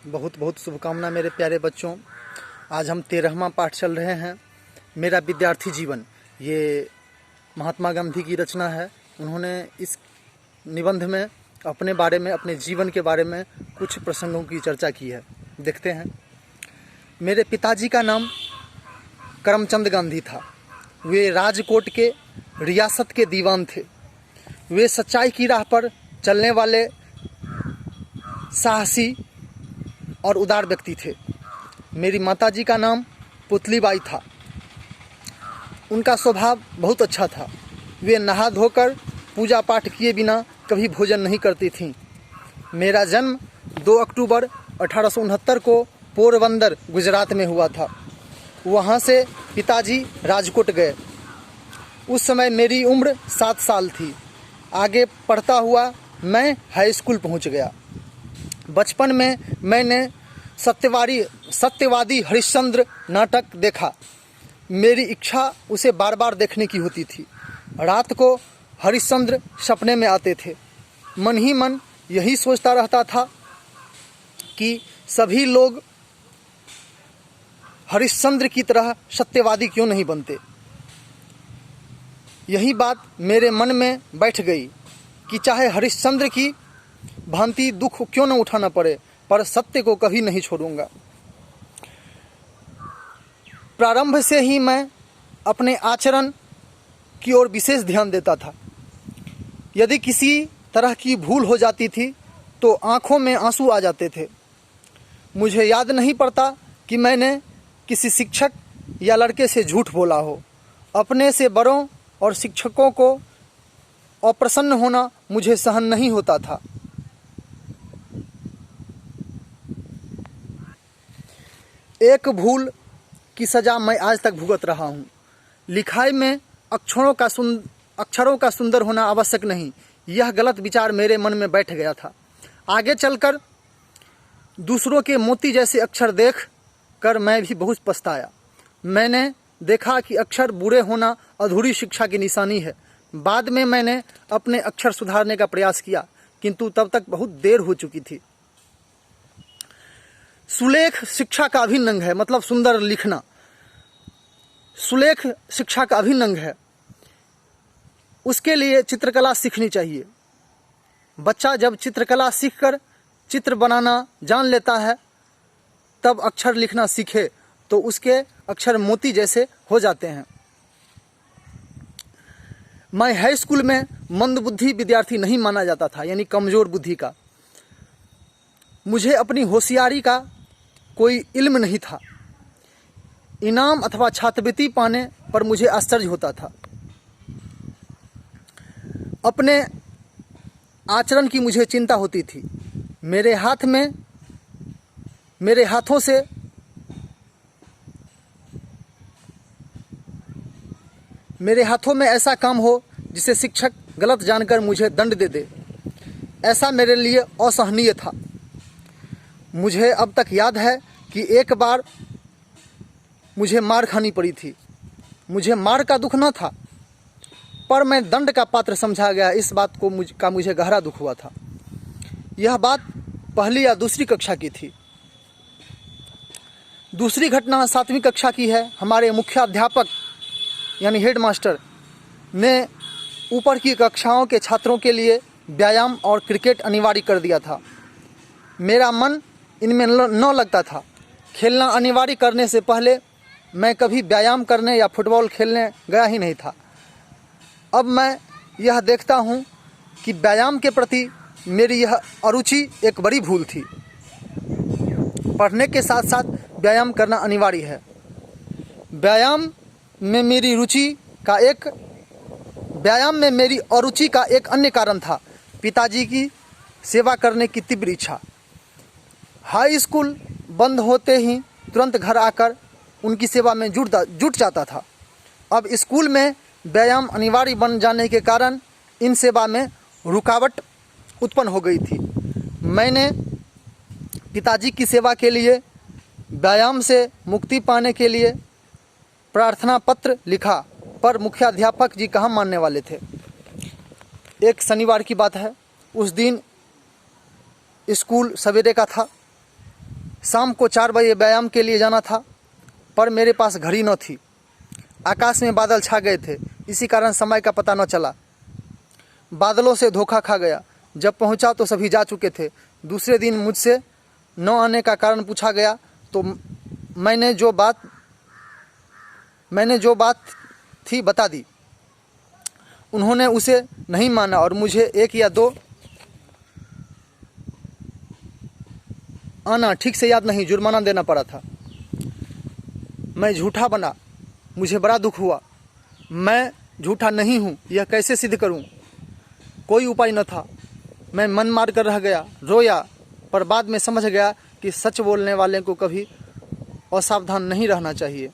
बहुत बहुत शुभकामना मेरे प्यारे बच्चों। आज हम 13वां पाठ चल रहे हैं, मेरा विद्यार्थी जीवन। ये महात्मा गांधी की रचना है। उन्होंने इस निबंध में अपने बारे में, अपने जीवन के बारे में कुछ प्रसंगों की चर्चा की है। देखते हैं। मेरे पिताजी का नाम करमचंद गांधी था। वे राजकोट के रियासत के दीवान थे। वे सच्चाई की राह पर चलने वाले साहसी और उदार व्यक्ति थे। मेरी माताजी का नाम पुतलीबाई था। उनका स्वभाव बहुत अच्छा था। वे नहा धोकर पूजा पाठ किए बिना कभी भोजन नहीं करती थीं। मेरा जन्म 2 अक्टूबर 1869 को पोरबंदर गुजरात में हुआ था। वहाँ से पिताजी राजकोट गए। उस समय मेरी उम्र 7 साल थी। आगे पढ़ता हुआ मैं हाई स्कूल पहुँच गया। बचपन में मैंने सत्यवादी हरिश्चंद्र नाटक देखा। मेरी इच्छा उसे बार बार देखने की होती थी। रात को हरिश्चंद्र सपने में आते थे। मन ही मन यही सोचता रहता था कि सभी लोग हरिश्चंद्र की तरह सत्यवादी क्यों नहीं बनते। यही बात मेरे मन में बैठ गई कि चाहे हरिश्चंद्र की भांति दुख क्यों न उठाना पड़े, पर सत्य को कभी नहीं छोड़ूंगा। प्रारंभ से ही मैं अपने आचरण की ओर विशेष ध्यान देता था। यदि किसी तरह की भूल हो जाती थी तो आंखों में आंसू आ जाते थे। मुझे याद नहीं पड़ता कि मैंने किसी शिक्षक या लड़के से झूठ बोला हो। अपने से बड़ों और शिक्षकों को अप्रसन्न होना मुझे सहन नहीं होता था। एक भूल की सज़ा मैं आज तक भुगत रहा हूँ। लिखाई में अक्षरों का सुंदर होना आवश्यक नहीं, यह गलत विचार मेरे मन में बैठ गया था। आगे चलकर दूसरों के मोती जैसे अक्षर देख कर मैं भी बहुत पछताया। मैंने देखा कि अक्षर बुरे होना अधूरी शिक्षा की निशानी है। बाद में मैंने अपने अक्षर सुधारने का प्रयास किया, किंतु तब तक बहुत देर हो चुकी थी। सुलेख शिक्षा का अभिन्न अंग है, मतलब सुंदर लिखना सुलेख शिक्षा का अभिन्न अंग है। उसके लिए चित्रकला सीखनी चाहिए। बच्चा जब चित्रकला सीखकर चित्र बनाना जान लेता है, तब अक्षर लिखना सीखे तो उसके अक्षर मोती जैसे हो जाते हैं। मैं हाई स्कूल में मंदबुद्धि विद्यार्थी नहीं माना जाता था, यानी कमज़ोर बुद्धि का। मुझे अपनी होशियारी का कोई इल्म नहीं था। इनाम अथवा छात्रवृत्ति पाने पर मुझे आश्चर्य होता था। अपने आचरण की मुझे चिंता होती थी। मेरे हाथों में ऐसा काम हो जिसे शिक्षक गलत जानकर मुझे दंड दे दे, ऐसा मेरे लिए असहनीय था। मुझे अब तक याद है कि एक बार मुझे मार खानी पड़ी थी। मुझे मार का दुख न था, पर मैं दंड का पात्र समझा गया, इस बात का मुझे गहरा दुख हुआ था। यह बात पहली या दूसरी कक्षा की थी। दूसरी घटना 7वीं कक्षा की है। हमारे मुख्याध्यापक यानी हेडमास्टर ने ऊपर की कक्षाओं के छात्रों के लिए व्यायाम और क्रिकेट अनिवार्य कर दिया था। मेरा मन इनमें न लगता था। खेलना अनिवार्य करने से पहले मैं कभी व्यायाम करने या फुटबॉल खेलने गया ही नहीं था। अब मैं यह देखता हूँ कि व्यायाम के प्रति मेरी यह अरुचि एक बड़ी भूल थी। पढ़ने के साथ साथ व्यायाम करना अनिवार्य है। व्यायाम में मेरी अरुचि का एक अन्य कारण था पिताजी की सेवा करने की तीव्र इच्छा। हाई स्कूल बंद होते ही तुरंत घर आकर उनकी सेवा में जुट जाता था। अब स्कूल में व्यायाम अनिवार्य बन जाने के कारण इन सेवा में रुकावट उत्पन्न हो गई थी। मैंने पिताजी की सेवा के लिए, व्यायाम से मुक्ति पाने के लिए प्रार्थना पत्र लिखा, पर मुख्याध्यापक जी कहाँ मानने वाले थे। एक शनिवार की बात है। उस दिन स्कूल सवेरे का था। शाम को 4 बजे व्यायाम के लिए जाना था, पर मेरे पास घड़ी न थी। आकाश में बादल छा गए थे, इसी कारण समय का पता न चला। बादलों से धोखा खा गया। जब पहुंचा तो सभी जा चुके थे। दूसरे दिन मुझसे न आने का कारण पूछा गया तो मैंने जो बात थी बता दी। उन्होंने उसे नहीं माना और मुझे 1 या 2 आना ठीक से याद नहीं, जुर्माना देना पड़ा था। मैं झूठा बना, मुझे बड़ा दुख हुआ। मैं झूठा नहीं हूँ, यह कैसे सिद्ध करूँ? कोई उपाय न था। मैं मन मार कर रह गया, रोया, पर बाद में समझ गया कि सच बोलने वाले को कभी असावधान नहीं रहना चाहिए।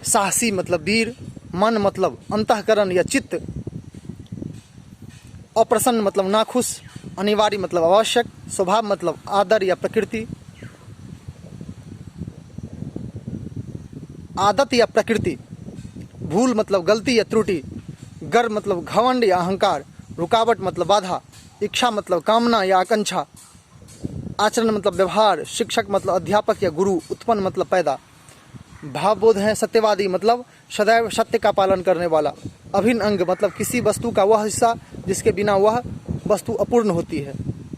साहसी मतलब वीर, मन मतलब अंतःकरण या चित्त, अप्रसन्न मतलब नाखुश, अनिवार्य मतलब आवश्यक, स्वभाव मतलब आदर या प्रकृति, आदत या प्रकृति, भूल मतलब गलती या त्रुटि, गर्व मतलब घमंड या अहंकार, रुकावट मतलब बाधा, इच्छा मतलब कामना या आकांक्षा, आचरण मतलब व्यवहार, शिक्षक मतलब अध्यापक या गुरु, उत्पन्न मतलब पैदा। भावबोध है सत्यवादी मतलब सदैव सत्य का पालन करने वाला। अभिन्न अंग मतलब किसी वस्तु का वह हिस्सा जिसके बिना वह वस्तु अपूर्ण होती है।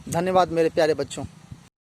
धन्यवाद मेरे प्यारे बच्चों।